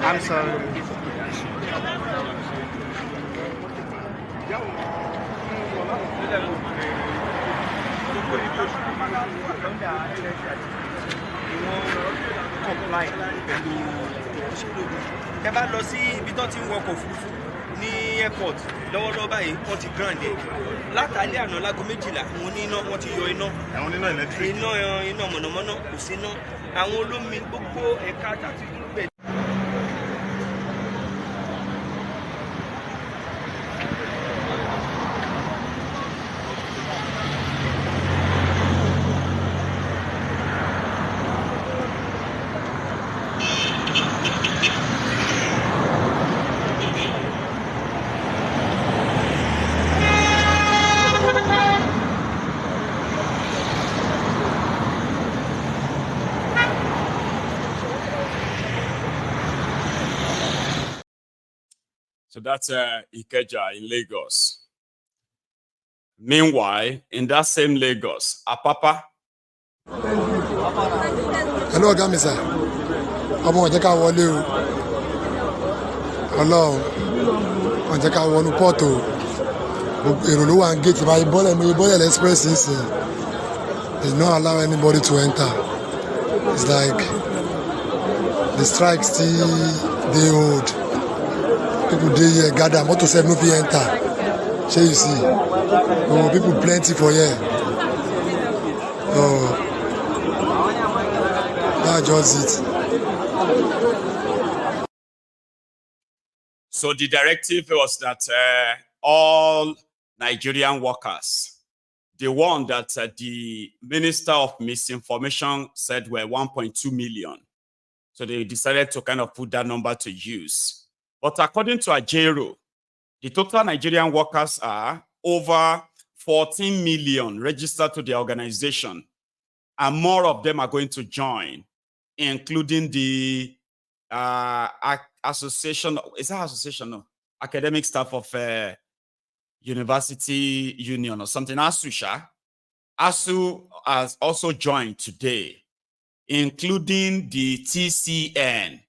I'm sorry. Ẹ bá lọ sí ibi tó ti ń wọkọ̀ òfurufú ní airport lọ́wọ́lọ́wọ́ báyìí wọ́n ti grand ẹ̀ látàlẹ́ àná lágo 12 àwọn oníná wọ́n ti yọ iná iná mọ̀nàmọ́ná kò sí iná àwọn olómi gbogbo ẹ̀ka àti gbẹ̀. So that's Ikeja in Lagos. Meanwhile, in that same Lagos, Apapa. Hello, ọ̀gá mi sà. Ọmọ ọ̀jẹ̀ ká wọlé o. Ọlọ́run ọ̀jẹ̀ ká wọnú pọ́ọ̀tù o. Èrò ló wà ní gate báyìí bọ́lẹ̀ express nsìn. They don't allow anybody to enter. It's like the strike still dey hold. People dey here gather, motor sef no fit enter. Shey you see? Oh, people plenty for here. Oh, that's just it. So the directive was that all Nigerian workers, the one that the Minister of Misinformation said were 1.2 million. So they decided to kind of put that number to use. But according to Ajero, the total Nigerian workers are over 14 million registered to the organization. And more of them are going to join, including the association, is that association? No, academic staff of University Union or something, ASUSHA. ASU has also joined today, including the TCN,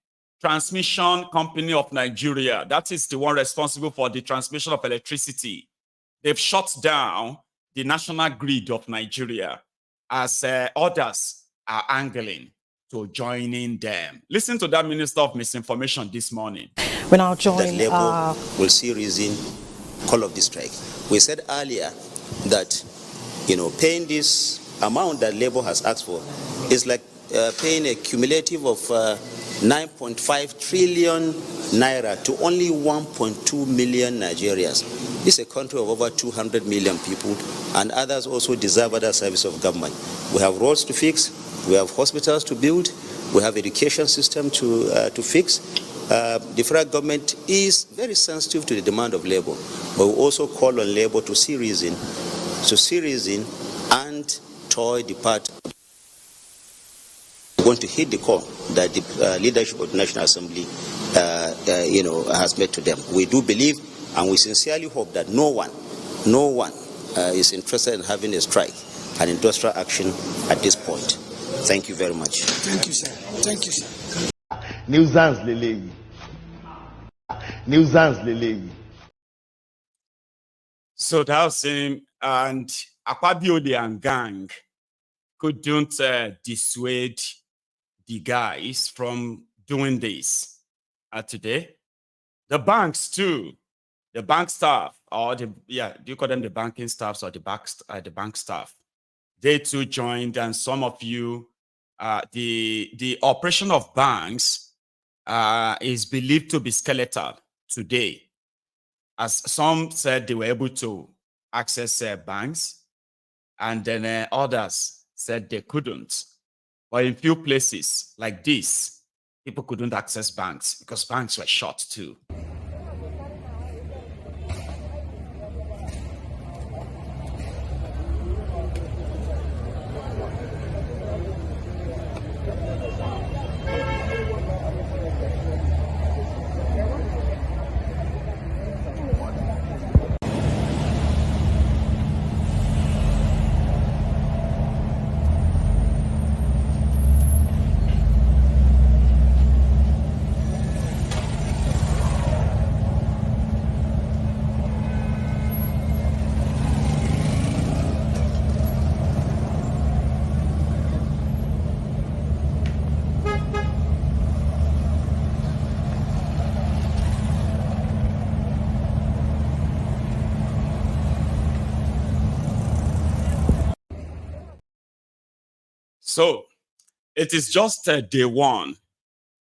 Transmission Company of Nigeria. That is the one responsible for the transmission of electricity. They've shut down the national grid of Nigeria as others are angling to joining them. Listen to that Minister of Misinformation this morning. We're now joined. Labour will see reason call of the strike. We said earlier that, paying this amount that Labour has asked for is like paying a cumulative of 9.5 trillion naira to only 1.2 million Nigerians. This is a country of over 200 million people, and others also deserve other service of government. We have roads to fix, we have hospitals to build, we have education system to fix. The federal government is very sensitive to the demand of labor, but we also call on labor to see reason and toy the part. We're going to hit the call that the leadership of the National Assembly, has made to them. We do believe, and we sincerely hope that no one is interested in having a strike and industrial action at this point. Thank you very much. Thank you, sir. Thank you, sir. Nuisance lele. So that was him, and Akwabiode and gang couldn't dissuade the guys from doing this today. The banks too, the bank staff, or do you call them the banking staffs or the bank staff? They too joined, and some of you, the operation of banks is believed to be skeletal today. as some said they were able to access banks, and then others said they couldn't. But in few places like this, people couldn't access banks because banks were shut too. So it is just day one.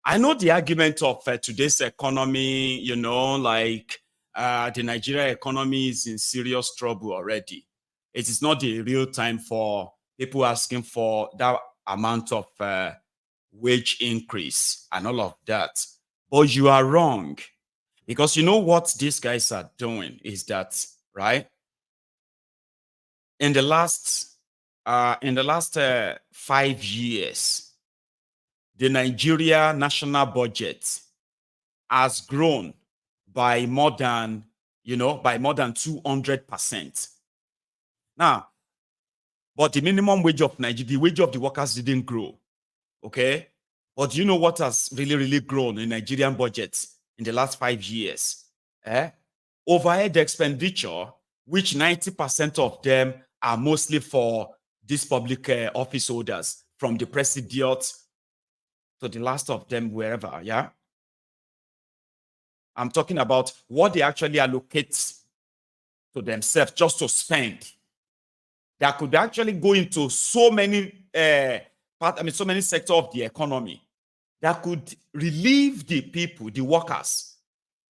I know the argument of today's economy, you know, like the Nigeria economy is in serious trouble already. It is not the real time for people asking for that amount of wage increase and all of that. But you are wrong, because you know what these guys are doing is that, right? In the last 5 years, the Nigeria national budget has grown by more than 200%. Now, but the minimum wage of Nigeria, the wage of the workers didn't grow. Okay. But do you know what has really grown in Nigerian budgets in the last 5 years? Overhead expenditure, which 90% of them are mostly for these public office holders, from the president to the last of them, wherever, yeah? I'm talking about what they actually allocate to themselves just to spend. That could actually go into so many so many sectors of the economy that could relieve the people, the workers.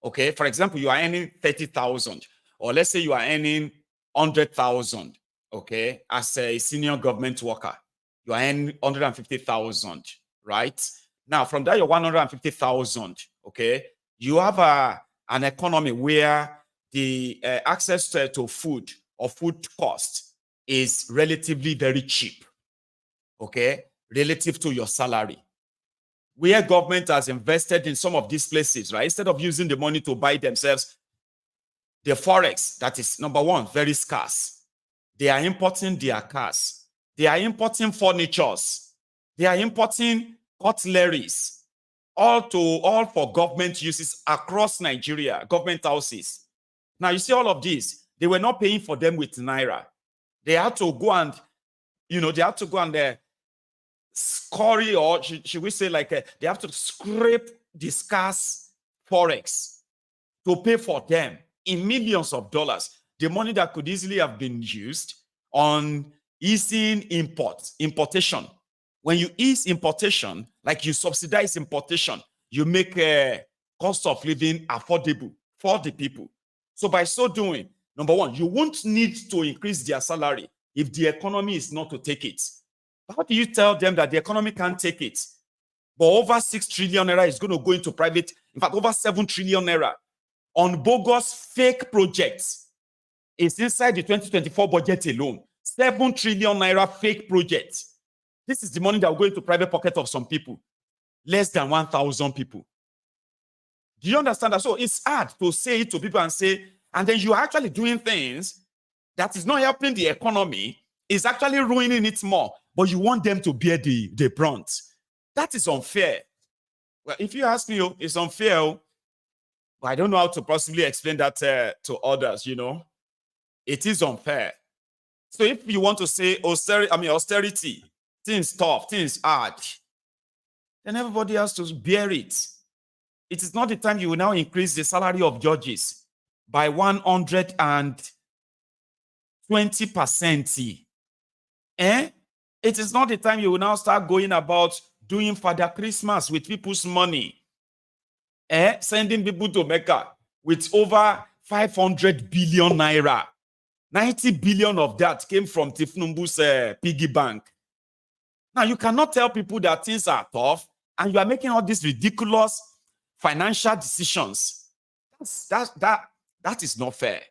Okay, for example, you are earning 30,000, or let's say you are earning 100,000. Okay, as a senior government worker, you are earning 150,000, right? Now, from that, your 150,000, okay, you have an economy where the access to food or food cost is relatively very cheap, okay, relative to your salary. Where government has invested in some of these places, right? Instead of using the money to buy themselves, the forex, that is number one, very scarce. They are importing their cars. They are importing furnitures. They are importing cutleries, all for government uses across Nigeria, government houses. Now, you see all of this, they were not paying for them with Naira. They had to go and, scurry, or should we say like they have to scrape the scarce forex to pay for them in millions of dollars. The money that could easily have been used on easing importation. When you ease importation, like you subsidize importation, you make a cost of living affordable for the people. So by so doing, number one, you won't need to increase their salary if the economy is not to take it. How do you tell them that the economy can't take it? But over 6 trillion naira is going to go into private, in fact, over 7 trillion naira on bogus fake projects. It's inside the 2024 budget alone. 7 trillion naira fake projects. This is the money that will go into private pocket of some people. Less than 1,000 people. Do you understand that? So it's hard to say it to people and say, and then you're actually doing things that is not helping the economy, is actually ruining it more, but you want them to bear the brunt. That is unfair. Well, if you ask me, it's unfair, but I don't know how to possibly explain that to others, you know. It is unfair. So if you want to say austerity, things tough, things hard, then everybody has to bear it. It is not the time you will now increase the salary of judges by 120%. It is not the time you will now start going about doing Father Christmas with people's money. Sending people to Mecca with over 500 billion naira. 90 billion of that came from Tifnumbu's piggy bank. Now, you cannot tell people that things are tough and you are making all these ridiculous financial decisions. That is not fair.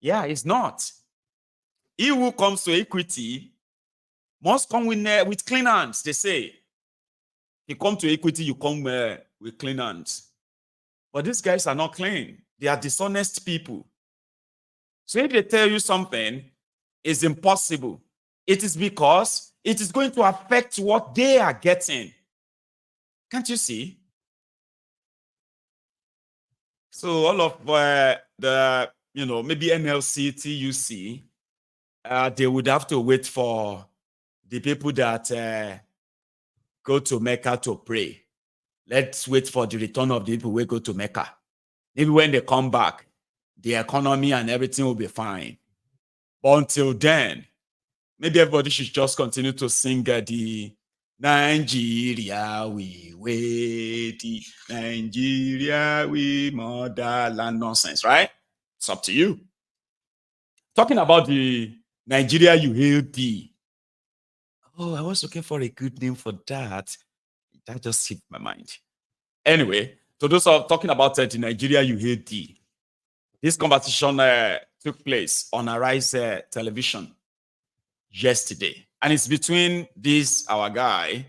Yeah, it's not. He who comes to equity must come with clean hands, they say. You come to equity, you come with clean hands. But these guys are not clean. They are dishonest people. So if they tell you something is impossible, it is because it is going to affect what they are getting. Can't you see? So all of the, maybe NLC, TUC, they would have to wait for the people that go to Mecca to pray. Let's wait for the return of the people who go to Mecca. Maybe when they come back, the economy and everything will be fine. But until then, maybe everybody should just continue to sing the Nigeria we wait, Nigeria we motherland nonsense, right? It's up to you. Talking about the Nigeria you hail thee. Oh, I was looking for a good name for that. That just hit my mind. Anyway, so those are talking about the Nigeria you hail thee. This conversation took place on Arise television yesterday. And it's between this, our guy,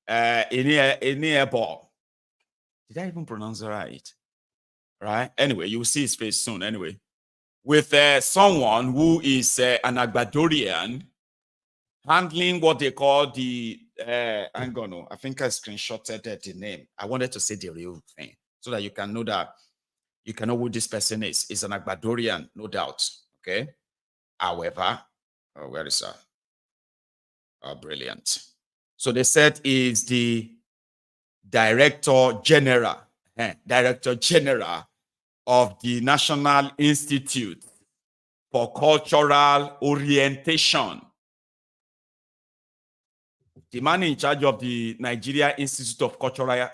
Eniebo. Did I even pronounce it right? Right? Anyway, you'll see his face soon. Anyway, with someone who is an Agbadorian handling what they call the, I think I screenshotted the name. I wanted to say the real thing so that you can know that you can know who this person is. It's an Agbadorian, no doubt. Okay. However, where is that? Oh, brilliant. So they said is the Director General of the National Institute for Cultural Orientation. The man in charge of the Nigeria Institute of Cultural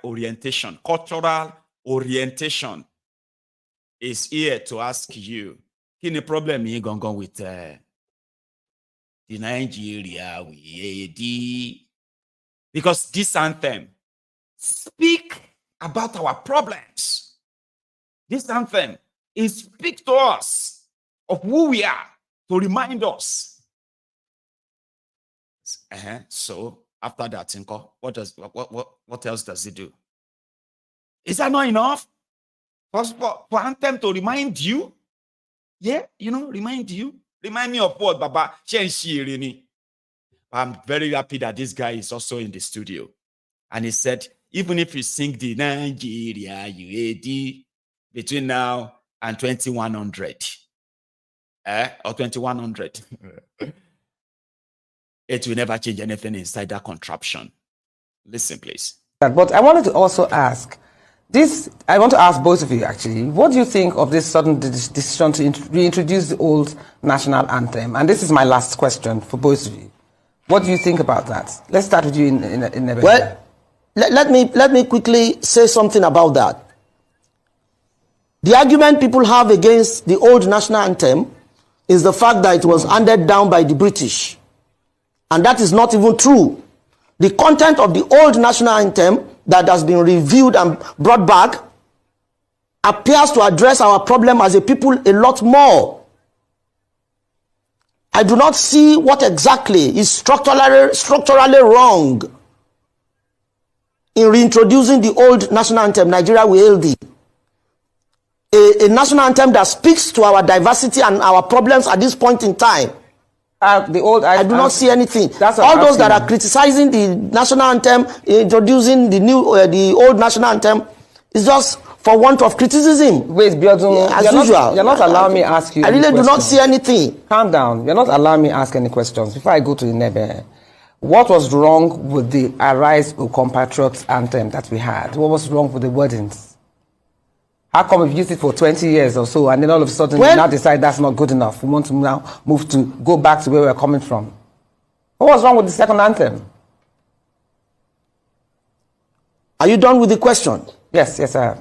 Orientation is here to ask you, any problem you going with the Nigeria we because this anthem speak about our problems. This anthem is speak to us of who we are, to remind us. So after that, what else does it do? Is that not enough? For anthem to remind you? Yeah, remind you. Remind me of what, Baba? I'm very happy that this guy is also in the studio. And he said, even if you sing the Nigeria UAD between now and 2100, or 2100, it will never change anything inside that contraption. Listen, please. But I wanted to also ask, I want to ask both of you actually, what do you think of this sudden decision to reintroduce the old national anthem? And this is my last question for both of you. What do you think about that? Let's start with you in Well, let me quickly say something about that. The argument people have against the old national anthem is the fact that it was handed down by the British. And that is not even true. The content of the old national anthem that has been reviewed and brought back appears to address our problem as a people a lot more. I do not see what exactly is structurally wrong in reintroducing the old national anthem, Nigeria We Hail Thee. A national anthem that speaks to our diversity and our problems at this point in time. I do not see anything. All those that are criticizing the national anthem, introducing the old national anthem, is just for want of criticism. Wait, Biodun, as usual. You're not allowing me to ask you. I really do not see anything. Calm down. You're not allowing me to ask any questions. Before I go to the Nebe, what was wrong with the Arise, O Compatriots anthem that we had? What was wrong with the wordings? How come we've used it for 20 years or so, and then all of a sudden we now decide that's not good enough? We want to now go back to where we're coming from. What was wrong with the second anthem? Are you done with the question? Yes, I am.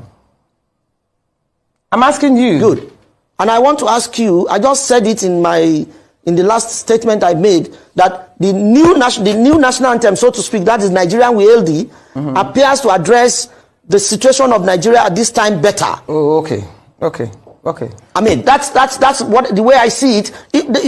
I'm asking you. Good. And I want to ask you, I just said it in the last statement I made, that the new national anthem, so to speak, that is Nigerian We Hail Thee, appears to address the situation of Nigeria at this time better. Oh, okay. I mean, that's what the way I see it.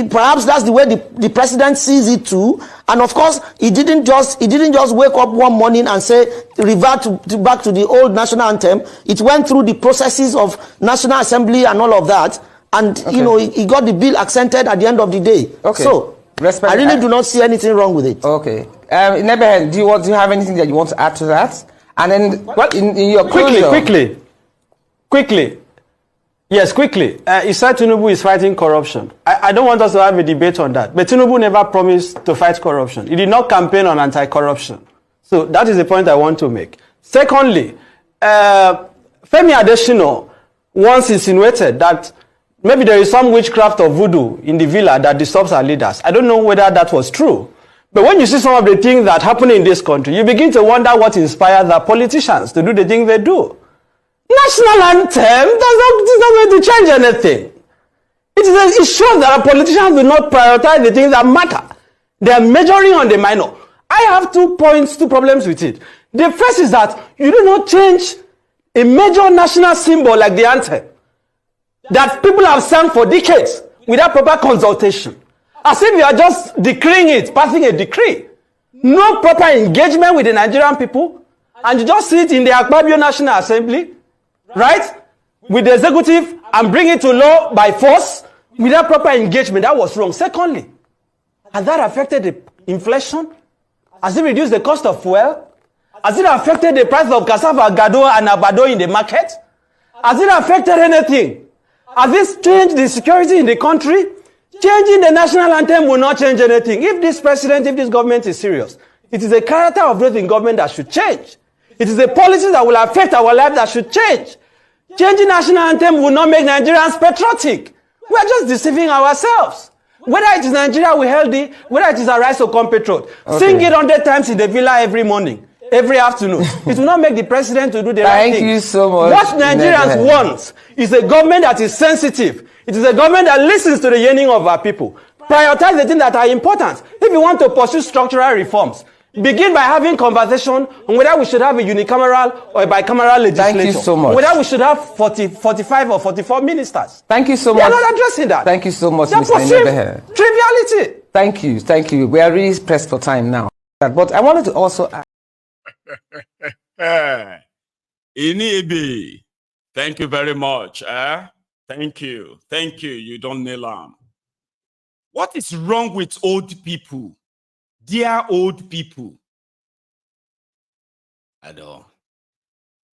Perhaps that's the way the president sees it too. And of course, he didn't just wake up one morning and say revert back to the old national anthem. It went through the processes of National Assembly and all of that, and he got the bill accented at the end of the day. Okay. So I really do not see anything wrong with it. Okay. Nebehen, do you have anything that you want to add to that? And then, in your quickly. Yes, quickly. He said Tinubu is fighting corruption. I don't want us to have a debate on that. But Tinubu never promised to fight corruption. He did not campaign on anti-corruption. So that is the point I want to make. Secondly, Femi Adesina once insinuated that maybe there is some witchcraft or voodoo in the villa that disturbs our leaders. I don't know whether that was true. But when you see some of the things that happen in this country, you begin to wonder what inspires our politicians to do the things they do. National anthem is not going to change anything. It shows that our politicians do not prioritize the things that matter. They are majoring on the minor. I have 2 problems with it. The first is that you do not change a major national symbol like the anthem that people have sung for decades without proper consultation. As if you are just decreeing it, passing a decree. No proper engagement with the Nigerian people, and you just sit in the Akpabio National Assembly, right, with the executive and bring it to law by force without proper engagement. That was wrong. Secondly, has that affected the inflation? Has it reduced the cost of fuel? Has it affected the price of cassava, gado, and abado in the market? Has it affected anything? Has this changed the security in the country? Changing the national anthem will not change anything. If this government is serious, it is the character of those in government that should change. It is the policies that will affect our life that should change. Changing national anthem will not make Nigerians patriotic. We are just deceiving ourselves. Whether it is Nigeria We Hail Thee, whether it is a rise to come patriot, sing it 100 times in the villa every morning, every afternoon. It will not make the president to do the right thing. Thank you so much. What Nigerians want is a government that is sensitive. It is a government that listens to the yearning of our people. Prioritize the things that are important. If you want to pursue structural reforms, begin by having conversation on whether we should have a unicameral or a bicameral legislature. Thank you so much. Whether we should have 45 or 44 ministers. Thank you so They are much. not addressing that. Thank you so much, They are Mr. pursuing Nebehe. triviality. Thank you. We are really pressed for time now. But I wanted to also add. Inibi, thank you very much. Thank you. You don't nail them. What is wrong with old people? Dear old people. I know.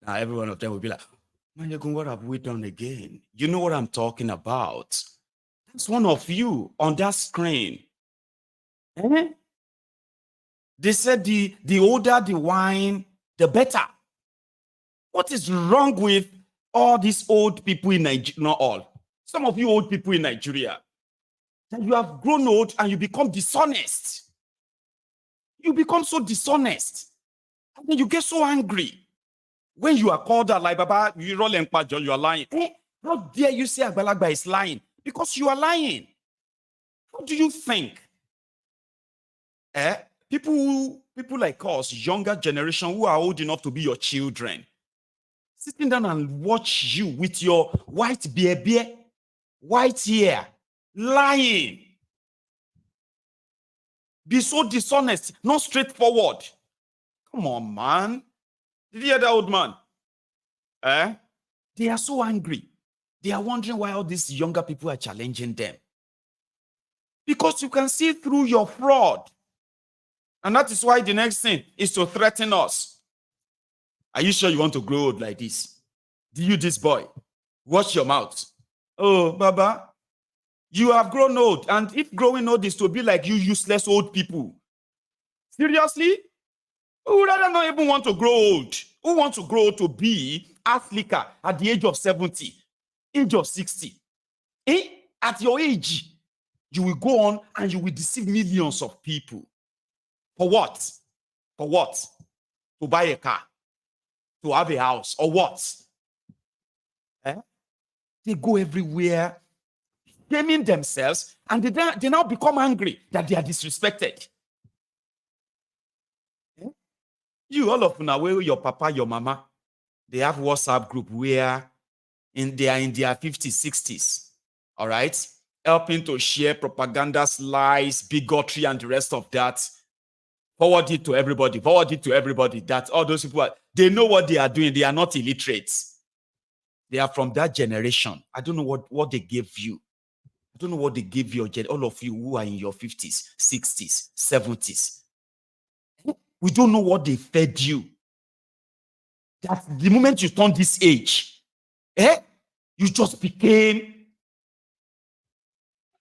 Now every one of them will be like, Manyagun, what have we done again? You know what I'm talking about. That's one of you on that screen. They said the older the wine, the better. What is wrong with all these old people in Nigeria? Not all. Some of you old people in Nigeria. That you have grown old and you become dishonest. You become so dishonest. And then you get so angry. When you are called out like Baba, you roll and pajo, you are lying. How dare you say Agbalagba is lying? Because you are lying. How do you think? People like us, younger generation who are old enough to be your children, sitting down and watch you with your white beer, white hair, lying. Be so dishonest, not straightforward. Come on, man. Did you hear that old man? They are so angry. They are wondering why all these younger people are challenging them. Because you can see through your fraud. And that is why the next thing is to threaten us. Are you sure you want to grow old like this? Do you, this boy? Watch your mouth. Oh, Baba, you have grown old. And if growing old is to be like you useless old people, seriously? Who would rather not even want to grow old? Who wants to grow old to be Africa at the age of 70, age of 60? At your age, you will go on and you will deceive millions of people. For what? For what? To buy a car? To have a house? Or what? They go everywhere, shaming themselves, and they now become angry that they are disrespected. You, all of now, where your papa, your mama, they have WhatsApp group where they are in their 50s, 60s, all right? Helping to share propaganda, lies, bigotry, and the rest of that. Forward it to everybody. Forward it to everybody. That all those people, they know what they are doing. They are not illiterate. They are from that generation. I don't know what they gave you. I don't know what they gave you, all of you who are in your 50s, 60s, 70s. We don't know what they fed you. That the moment you turn this age, you just became.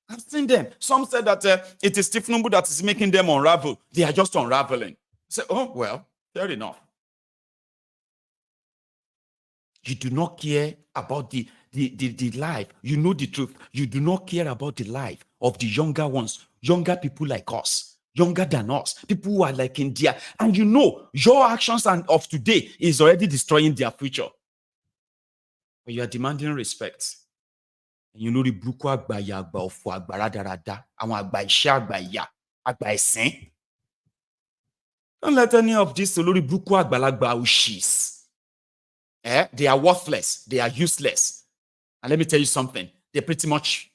I've seen them. Some said that it is Stephen Numbu that is making them unravel. They are just unraveling. Say, oh, well, fair enough. You do not care about the life. You know the truth. You do not care about the life of the younger ones, younger people like us, younger than us, people who are like India. And you know your actions of today is already destroying their future. But you are demanding respect. You know the buku agba ya agba ofo agba radarada, àwọn agba iṣẹ́ agba ìyà, agba ẹ̀sìn. Don't let any of these olórí buku àgbàlagbà òṣìs. They are worthless. They are useless. And let me tell you something. They pretty much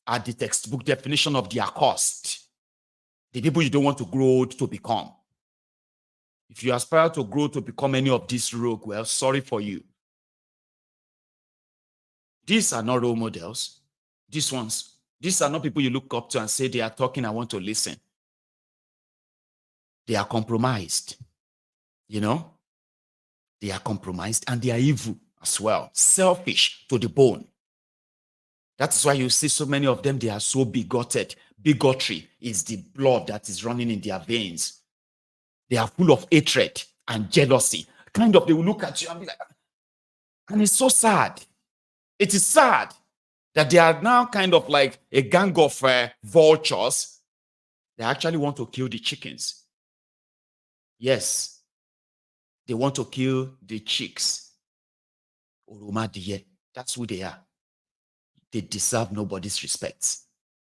are the textbook definition of their cost. The people you don't want to grow to become. If you aspire to grow to become any of these rogue, well, sorry for you. These are not role models. These are not people you look up to and say they are talking, I want to listen. They are compromised. You know? They are compromised and they are evil as well. Selfish to the bone. That's why you see so many of them, they are so bigoted. Bigotry is the blood that is running in their veins. They are full of hatred and jealousy. Kind of, they will look at you and be like, and it's so sad. It is sad that they are now kind of like a gang of vultures. They actually want to kill the chickens. Yes, they want to kill the chicks. That's who they are. They deserve nobody's respect.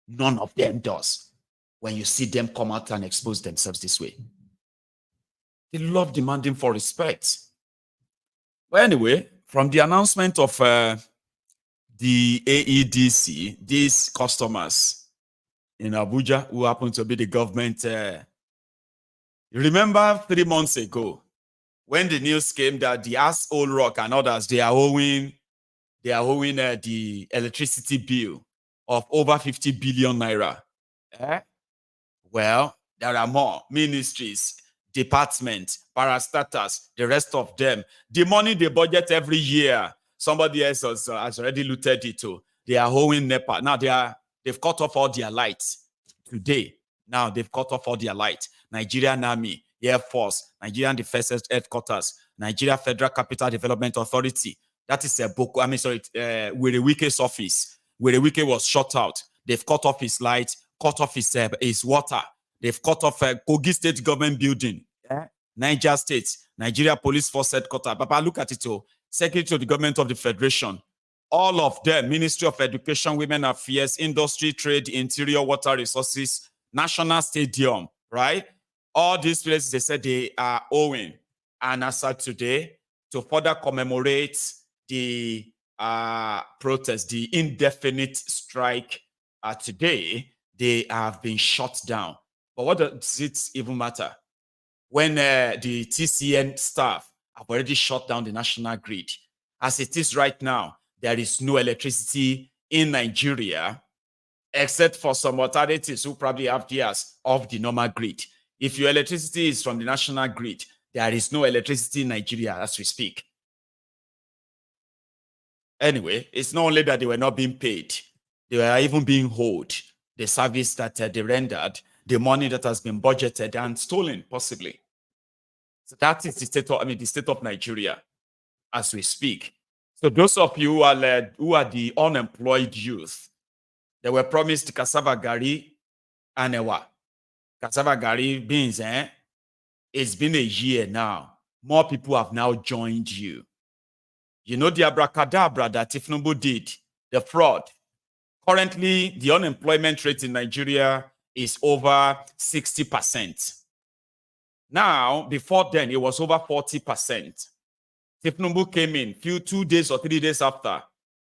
None of them does. When you see them come out and expose themselves this way. They love demanding for respect. Well, anyway, from the announcement of the AEDC, these customers in Abuja who happen to be the government, remember 3 months ago when the news came that the Old Rock and others, they are owing the electricity bill of over 50 billion naira. Well, there are more ministries, departments, parastatals, the rest of them. The money they budget every year, somebody else has already looted it too. They are owing NEPA. Now they've cut off all their lights today. Now they've cut off all their lights. Nigerian Army, Air Force, Nigerian Defense Headquarters, Nigeria Federal Capital Development Authority. That is Werewike's office. Werewike was shut out. They've cut off his light, cut off his water. They've cut off Kogi State Government Building. Niger State, Nigeria Police Force Headquarters. Papa, look at it. Secretary of the Government of the Federation. All of them, Ministry of Education, Women Affairs, Industry, Trade, Interior, Water Resources, National Stadium, right? All these places, they said they are owing. And as of today, to further commemorate the protest, the indefinite strike today, they have been shut down. But what does it even matter? When the TCN staff have already shut down the national grid. As it is right now, there is no electricity in Nigeria, except for some authorities who probably have theirs off the normal grid. If your electricity is from the national grid, there is no electricity in Nigeria as we speak. Anyway, it's not only that they were not being paid, they were even being owed the service that they rendered, the money that has been budgeted and stolen, possibly. So that is the state of Nigeria as we speak. So those of you who are the unemployed youth, they were promised cassava gari and cassava gari beans. It's been a year now. More people have now joined you. You know the abracadabra that Tinubu did, the fraud. Currently, the unemployment rate in Nigeria is over 60%. Now, before then, it was over 40%. Tinubu came in 2 days or 3 days after.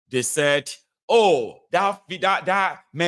They said, oh, that